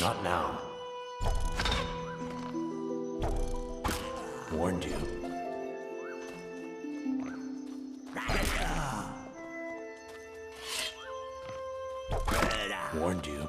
Not now. Warned you. Warned you.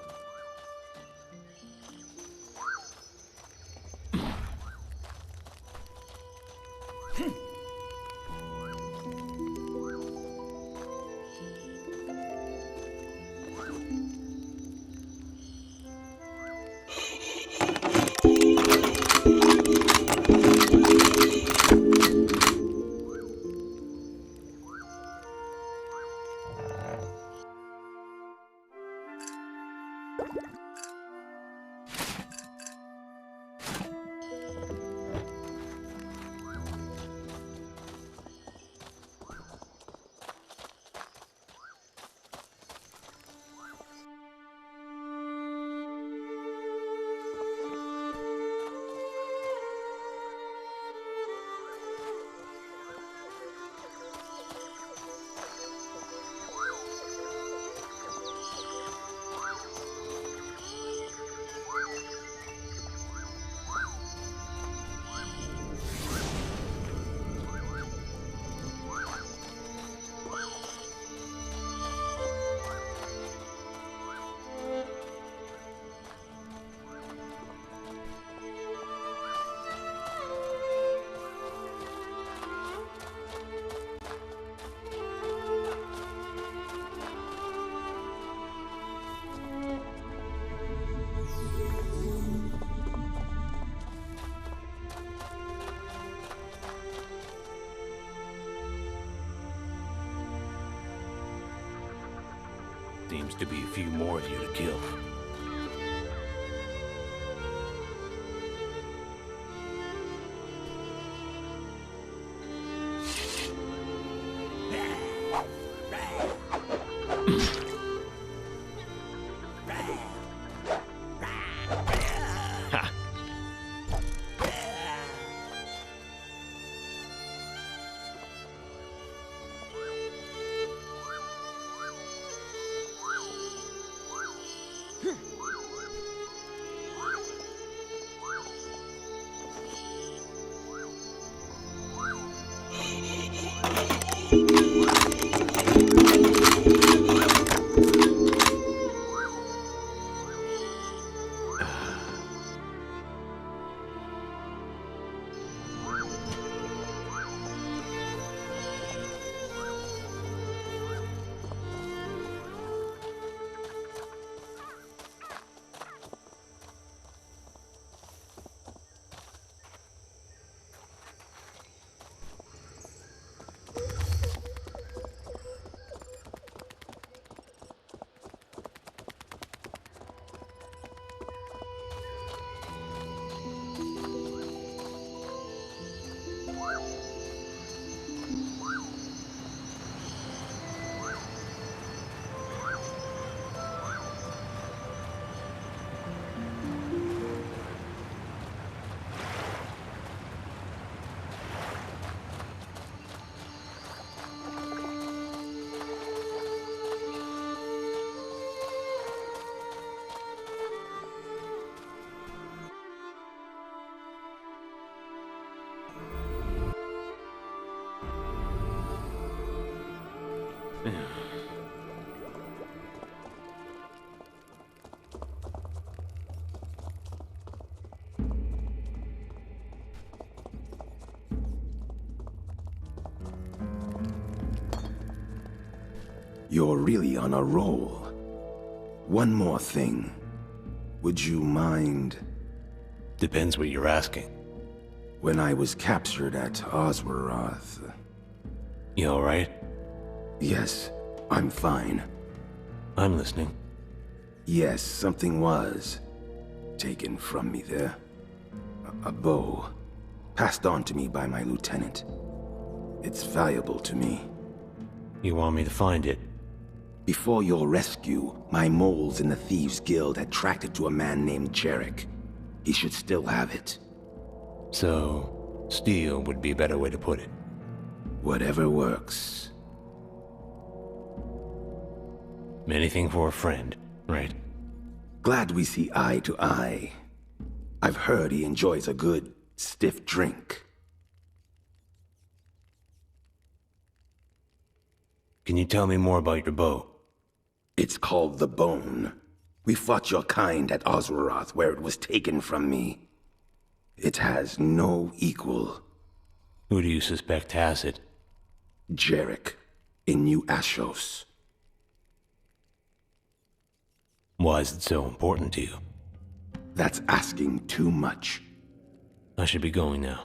Seems to be a few more of you to kill. You're really on a roll. One more thing. Would you mind? Depends what you're asking. When I was captured at Oswaroth... You alright? Yes, I'm fine. I'm listening. Yes, something was taken from me there. A bow, passed on to me by my lieutenant. It's valuable to me. You want me to find it? Before your rescue, my moles in the Thieves' Guild had tracked it to a man named Jarek. He should still have it. So, steal would be a better way to put it. Whatever works. Anything for a friend, right? Glad we see eye to eye. I've heard he enjoys a good, stiff drink. Can you tell me more about your bow? It's called the Bone. We fought your kind at Oswaroth, where it was taken from me. It has no equal. Who do you suspect has it? Jarek, in New Ashos. Why is it so important to you? That's asking too much. I should be going now.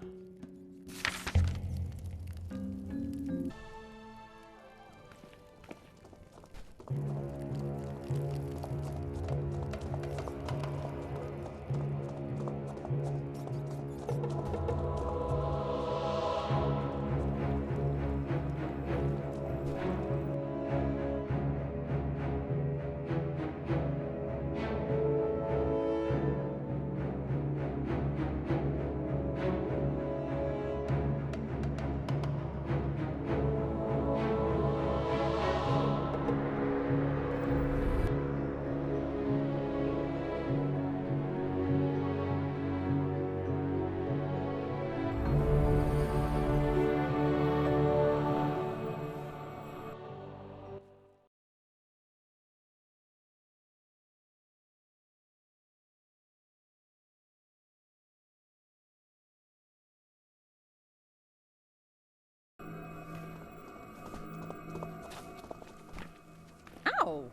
Ow!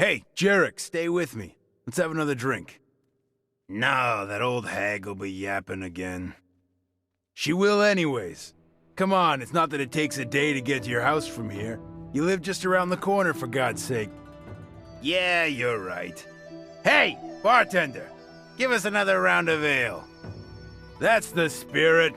Hey, Jarek, stay with me. Let's have another drink. No, that old hag will be yapping again. She will anyways. Come on, it's not that it takes a day to get to your house from here. You live just around the corner, for God's sake. Yeah, you're right. Hey, bartender, give us another round of ale. That's the spirit.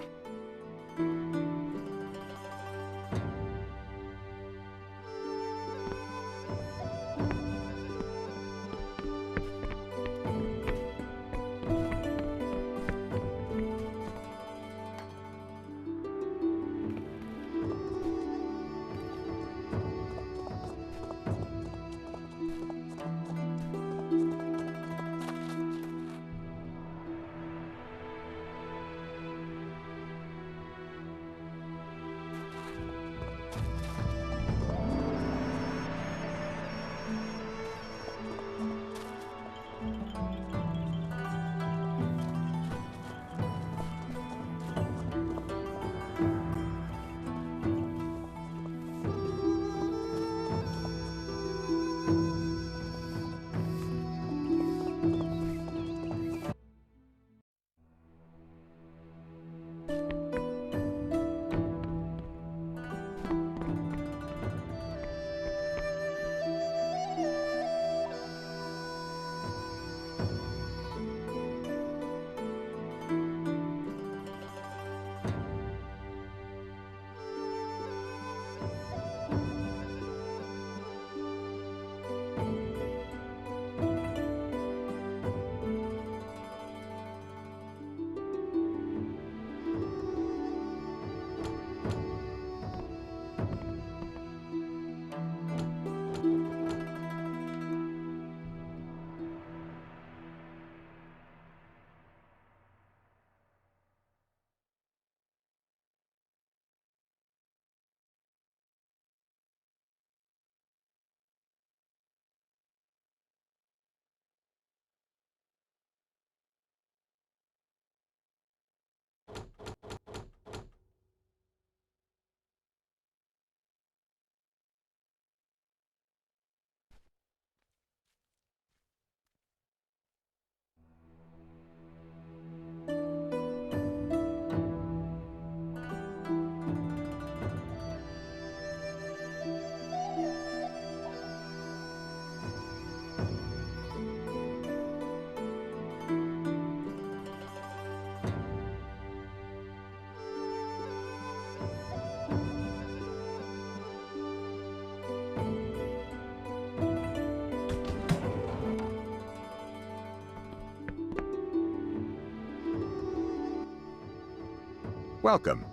Welcome.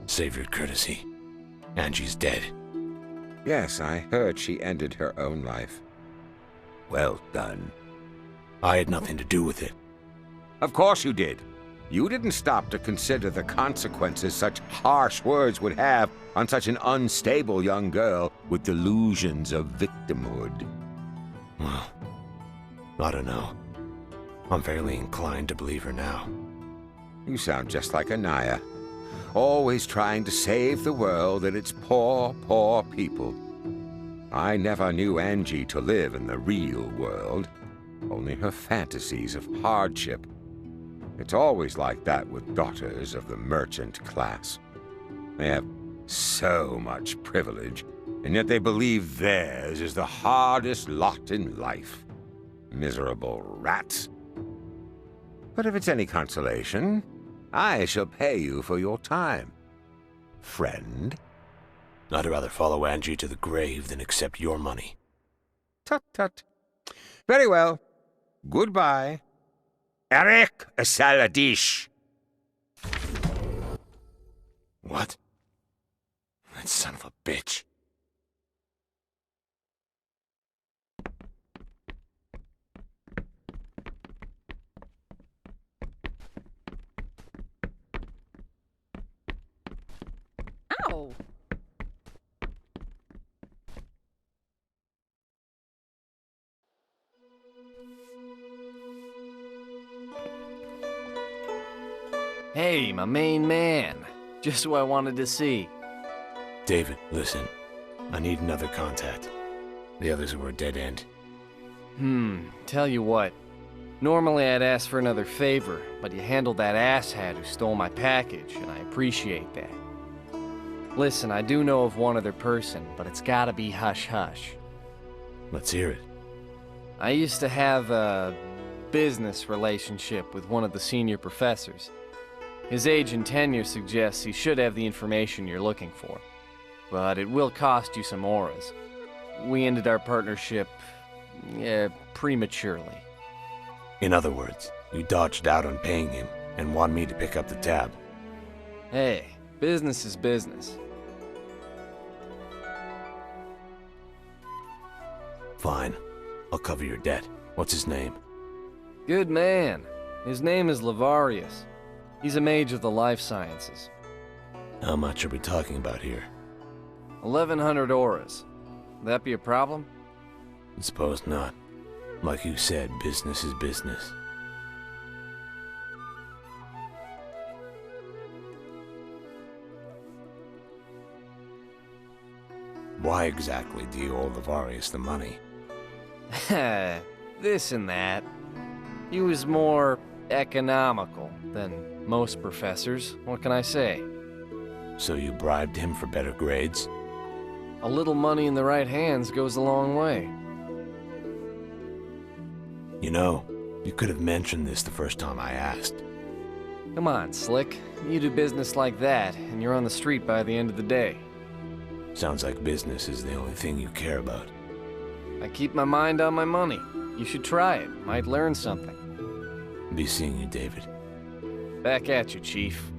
Save your courtesy. Angie's dead. Yes, I heard she ended her own life. Well done. I had nothing to do with it. Of course you did. You didn't stop to consider the consequences such harsh words would have on such an unstable young girl with delusions of victimhood. Well, I don't know. I'm fairly inclined to believe her now. You sound just like Anaya. Always trying to save the world and its poor, poor people. I never knew Angie to live in the real world. Only her fantasies of hardship. It's always like that with daughters of the merchant class. They have so much privilege, and yet they believe theirs is the hardest lot in life. Miserable rats. But if it's any consolation, I shall pay you for your time, friend. I'd rather follow Angie to the grave than accept your money. Tut tut. Very well. Goodbye. Eric Saladish. What? That son of a bitch. Ow! Hey, my main man. Just who I wanted to see. David, listen. I need another contact. The others were a dead end. Tell you what. Normally I'd ask for another favor, but you handled that asshat who stole my package, and I appreciate that. Listen, I do know of one other person, but it's gotta be hush-hush. Let's hear it. I used to have a business relationship with one of the senior professors. His age and tenure suggests he should have the information you're looking for. But it will cost you some auras. We ended our partnership, prematurely. In other words, you dodged out on paying him and want me to pick up the tab. Hey, business is business. Fine. I'll cover your debt. What's his name? Good man. His name is Lavarius. He's a mage of the life sciences. How much are we talking about here? 1,100 auras. Would that be a problem? I suppose not. Like you said, business is business. Why exactly do you owe Lavarius the money? This and that. He was more economical than most professors. What can I say? So you bribed him for better grades? A little money in the right hands goes a long way. You know, you could have mentioned this the first time I asked. Come on, Slick. You do business like that, and you're on the street by the end of the day. Sounds like business is the only thing you care about. I keep my mind on my money. You should try it. Might learn something. Be seeing you, David. Back at you, Chief.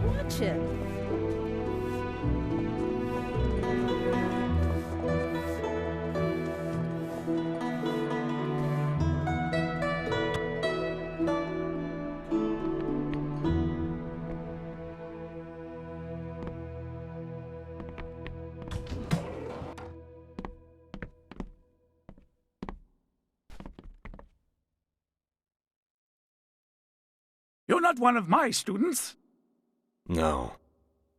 Watch it. You're not one of my students. No.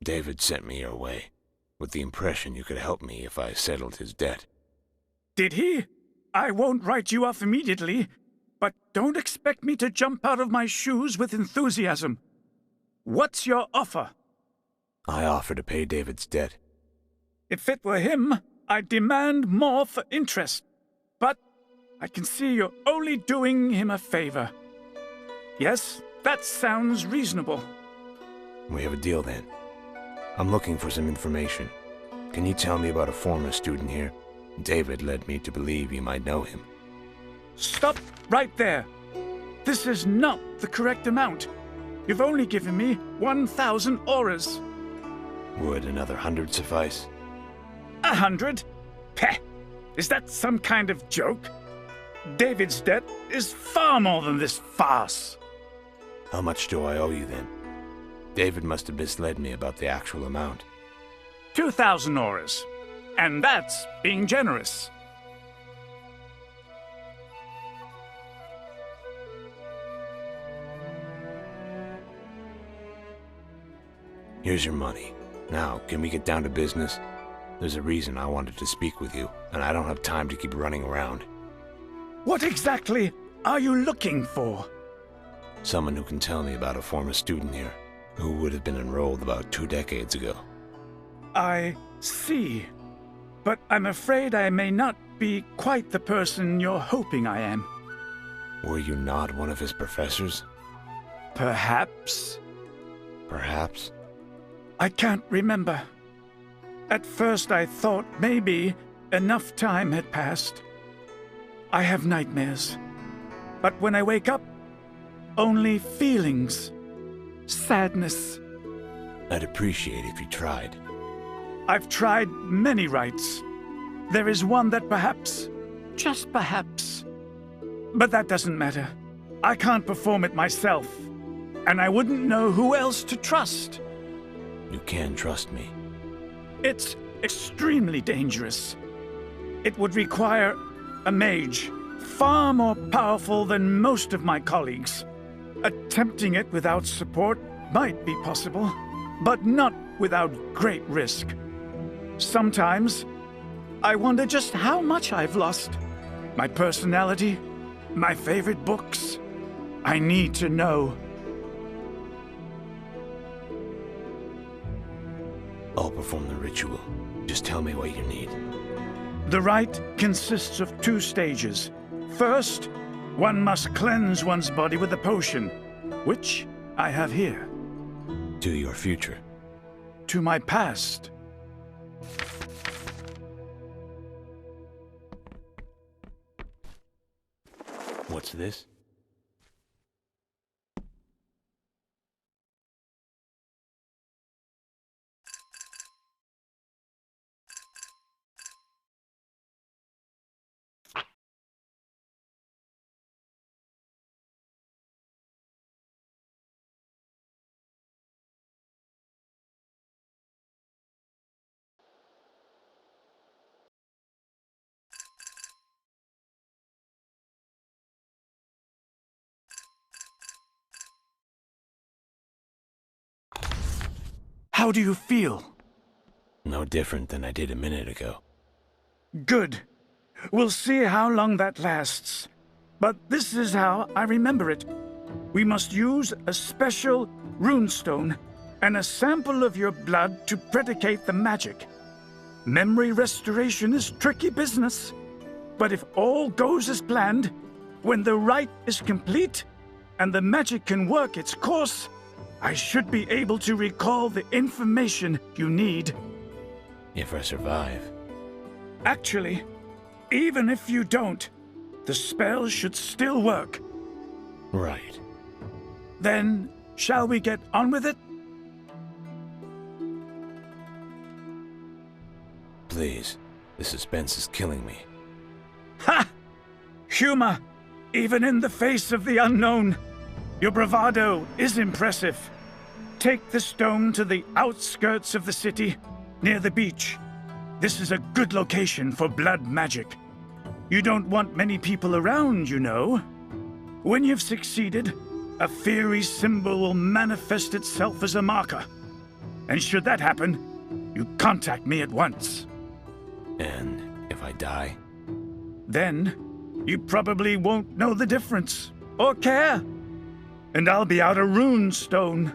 David sent me your way, with the impression you could help me if I settled his debt. Did he? I won't write you off immediately, but don't expect me to jump out of my shoes with enthusiasm. What's your offer? I offer to pay David's debt. If it were him, I'd demand more for interest. But I can see you're only doing him a favor. Yes, That sounds reasonable. We have a deal then. I'm looking for some information. Can you tell me about a former student here? David led me to believe you might know him. Stop right there. This is not the correct amount. You've only given me 1,000 auras. Would another 100 suffice? 100? Peh! Is that some kind of joke? David's debt is far more than this farce. How much do I owe you then? David must have misled me about the actual amount. 2,000 auras. And that's being generous. Here's your money. Now, can we get down to business? There's a reason I wanted to speak with you, and I don't have time to keep running around. What exactly are you looking for? Someone who can tell me about a former student here, who would have been enrolled about 2 decades ago. I see. But I'm afraid I may not be quite the person you're hoping I am. Were you not one of his professors? Perhaps? Perhaps. I can't remember. At first I thought maybe enough time had passed. I have nightmares. But when I wake up, only feelings. Sadness. I'd appreciate if you tried. I've tried many rites. There is one that perhaps, just perhaps. But that doesn't matter. I can't perform it myself. And I wouldn't know who else to trust. You can trust me. It's extremely dangerous. It would require a mage, far more powerful than most of my colleagues. Attempting it without support might be possible, but not without great risk. Sometimes, I wonder just how much I've lost. My personality, my favorite books. I need to know. I'll perform the ritual. Just tell me what you need. The rite consists of 2 stages. First, one must cleanse one's body with a potion, which I have here. To your future. To my past. What's this? How do you feel? No different than I did a minute ago. Good. We'll see how long that lasts. But this is how I remember it. We must use a special runestone and a sample of your blood to predicate the magic. Memory restoration is tricky business. But if all goes as planned, when the rite is complete and the magic can work its course, I should be able to recall the information you need. If I survive. Actually, even if you don't, the spell should still work. Right. Then, shall we get on with it? Please. The suspense is killing me. Ha! Humor, even in the face of the unknown. Your bravado is impressive. Take the stone to the outskirts of the city, near the beach. This is a good location for blood magic. You don't want many people around, you know. When you've succeeded, a fiery symbol will manifest itself as a marker. And should that happen, you contact me at once. And if I die? Then, you probably won't know the difference, or care. And I'll be out a rune stone.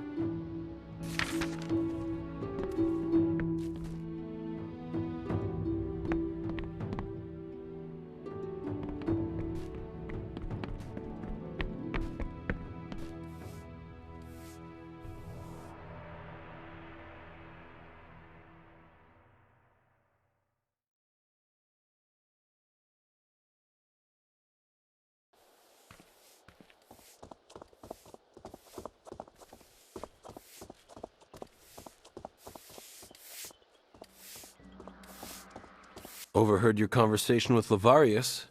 Overheard your conversation with Lavarius.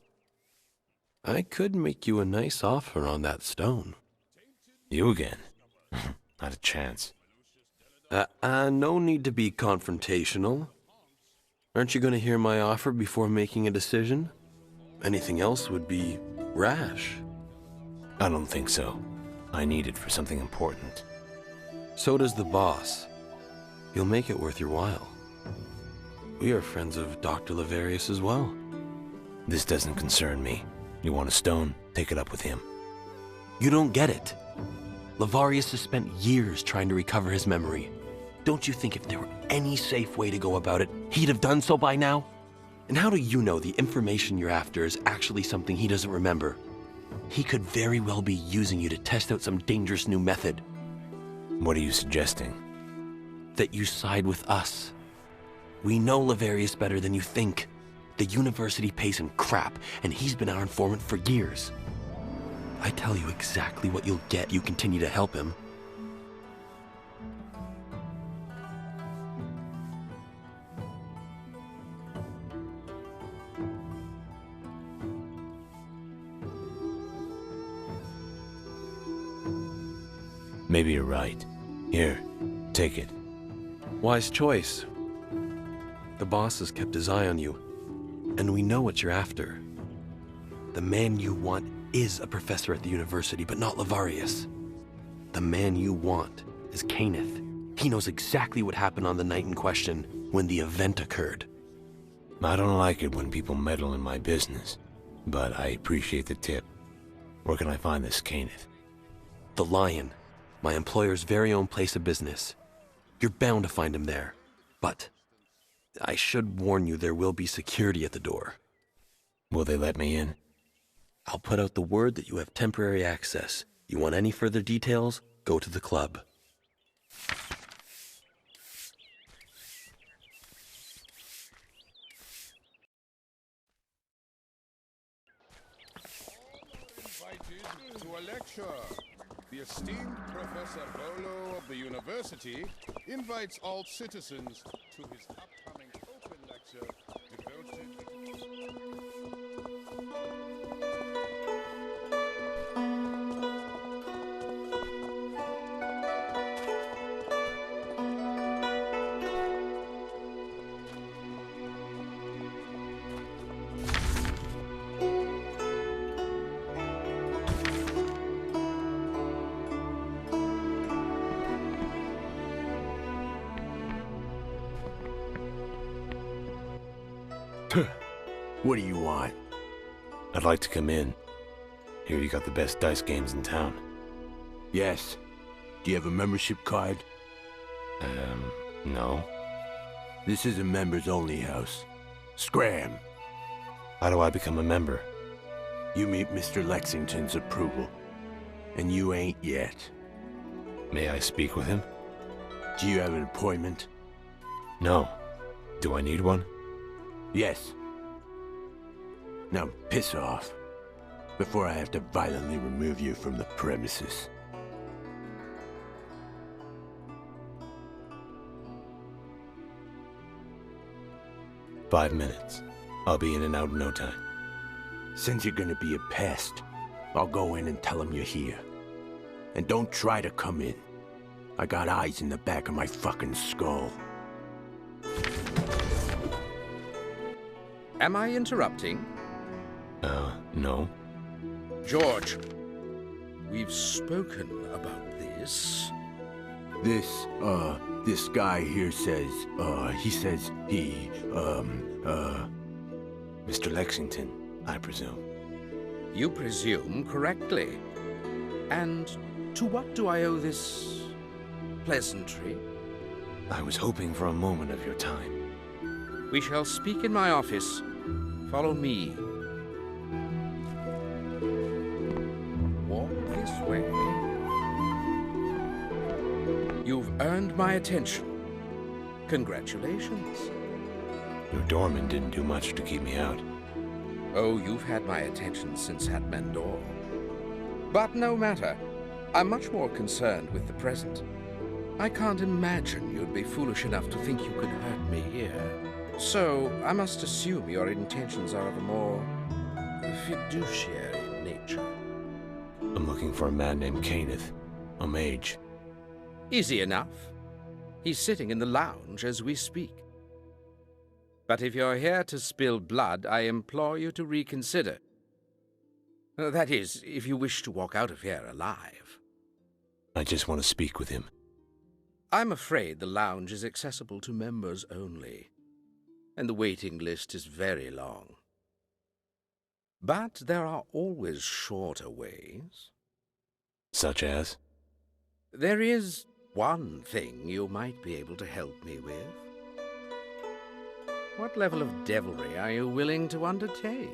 I could make you a nice offer on that stone. You again? Not a chance. No need to be confrontational. Aren't you going to hear my offer before making a decision? Anything else would be rash. I don't think so. I need it for something important. So does the boss. He'll make it worth your while. We are friends of Dr. Lavarius as well. This doesn't concern me. You want a stone? Take it up with him. You don't get it. Lavarius has spent years trying to recover his memory. Don't you think if there were any safe way to go about it, he'd have done so by now? And how do you know the information you're after is actually something he doesn't remember? He could very well be using you to test out some dangerous new method. What are you suggesting? That you side with us. We know Lavarius better than you think. The university pays him crap, and he's been our informant for years. I tell you exactly what you'll get if you continue to help him. Maybe you're right. Here, take it. Wise choice. The boss has kept his eye on you, and we know what you're after. The man you want is a professor at the university, but not Lavarius. The man you want is Kenneth. He knows exactly what happened on the night in question when the event occurred. I don't like it when people meddle in my business, but I appreciate the tip. Where can I find this Kenneth? The Lion, my employer's very own place of business. You're bound to find him there, but I should warn you there will be security at the door. Will they let me in? I'll put out the word that you have temporary access. You want any further details? Go to the club. Invited to a lecture. The esteemed Professor Bolo of the university invites all citizens to his upcoming open lecture devoted... What do you want? I'd like to come in. Hear you got the best dice games in town. Yes. Do you have a membership card? No. This is a members-only house. Scram! How do I become a member? You meet Mr. Lexington's approval. And you ain't yet. May I speak with him? Do you have an appointment? No. Do I need one? Yes. Now piss off, before I have to violently remove you from the premises. "5 minutes. I'll be in and out in no time." Since you're gonna be a pest, I'll go in and tell him you're here. And don't try to come in. I got eyes in the back of my fucking skull. Am I interrupting? No. George, we've spoken about this. This guy here says, Mr. Lexington, I presume. You presume correctly. And to what do I owe this pleasantry? I was hoping for a moment of your time. We shall speak in my office. Follow me. Walk this way. You've earned my attention. Congratulations. Your doorman didn't do much to keep me out. Oh, you've had my attention since at Mendor. But no matter. I'm much more concerned with the present. I can't imagine you'd be foolish enough to think you could hurt me here. So, I must assume your intentions are of a more fiduciary nature. I'm looking for a man named Kenneth, a mage. Easy enough. He's sitting in the lounge as we speak. But if you're here to spill blood, I implore you to reconsider. That is, if you wish to walk out of here alive. I just want to speak with him. I'm afraid the lounge is accessible to members only, and the waiting list is very long. But there are always shorter ways. Such as? There is one thing you might be able to help me with. What level of devilry are you willing to undertake?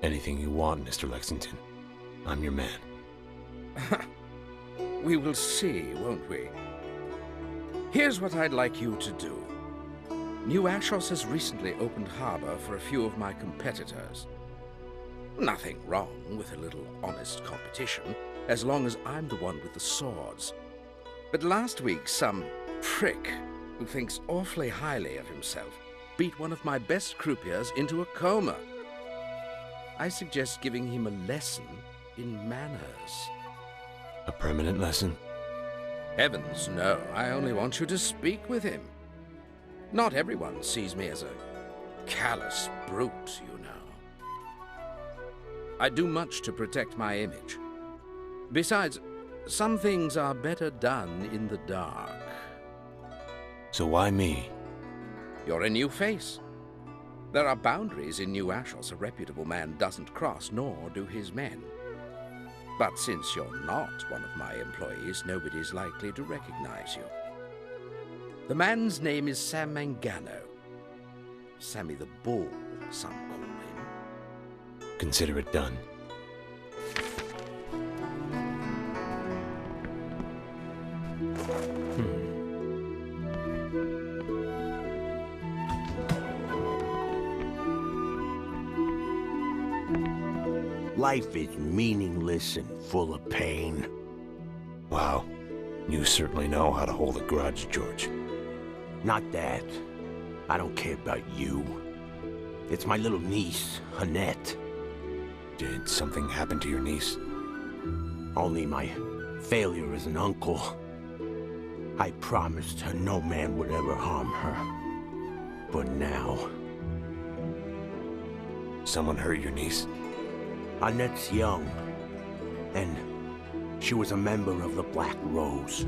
Anything you want, Mr. Lexington. I'm your man. We will see, won't we? Here's what I'd like you to do. New Ashos has recently opened harbor for a few of my competitors. Nothing wrong with a little honest competition, as long as I'm the one with the swords. But last week, some prick who thinks awfully highly of himself beat one of my best croupiers into a coma. I suggest giving him a lesson in manners. A permanent lesson? Heavens, no. I only want you to speak with him. Not everyone sees me as a callous brute, you know. I do much to protect my image. Besides, some things are better done in the dark. So why me? You're a new face. There are boundaries in New Ashos a reputable man doesn't cross, nor do his men. But since you're not one of my employees, nobody's likely to recognize you. The man's name is Sam Mangano. Sammy the Bull, some call him. Consider it done. Life is meaningless and full of pain. Wow. You certainly know how to hold a grudge, George. Not that. I don't care about you. It's my little niece, Annette. Did something happen to your niece? Only my failure as an uncle. I promised her no man would ever harm her. But now... Someone hurt your niece? Annette's young, and she was a member of the Black Rose.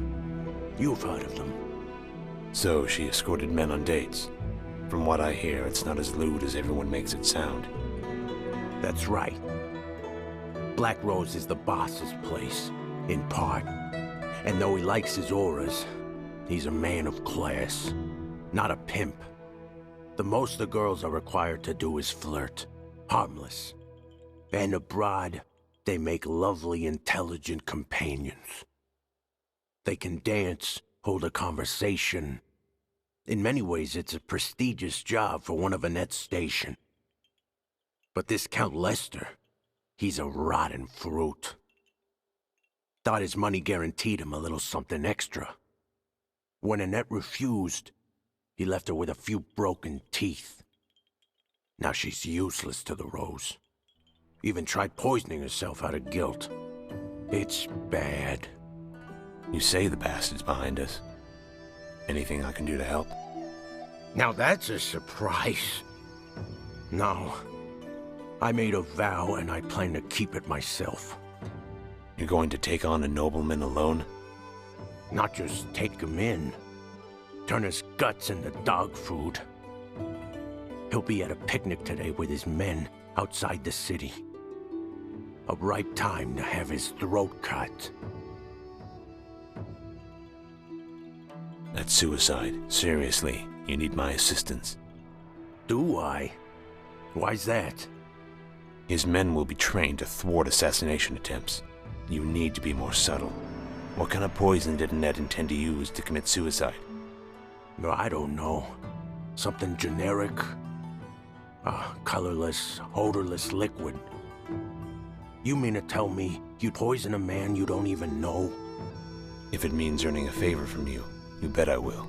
You've heard of them. So she escorted men on dates. From what I hear, it's not as lewd as everyone makes it sound. That's right. Black Rose is the boss's place, in part. And though he likes his auras, he's a man of class, not a pimp. The most the girls are required to do is flirt. Harmless. And abroad, they make lovely, intelligent companions. They can dance, hold a conversation. In many ways, it's a prestigious job for one of Annette's station. But this Count Lester, he's a rotten fruit. Thought his money guaranteed him a little something extra. When Annette refused, he left her with a few broken teeth. Now she's useless to the Rose. Even tried poisoning herself out of guilt. It's bad. You say the bastard's behind us. Anything I can do to help? Now that's a surprise. No. I made a vow and I plan to keep it myself. You're going to take on a nobleman alone? Not just take him in. Turn his guts into dog food. He'll be at a picnic today with his men outside the city. A ripe time to have his throat cut. That's suicide. Seriously, you need my assistance. Do I? Why's that? His men will be trained to thwart assassination attempts. You need to be more subtle. What kind of poison did Annette intend to use to commit suicide? No, I don't know. Something generic? A colorless, odorless liquid. You mean to tell me you poison a man you don't even know? If it means earning a favor from you, you bet I will.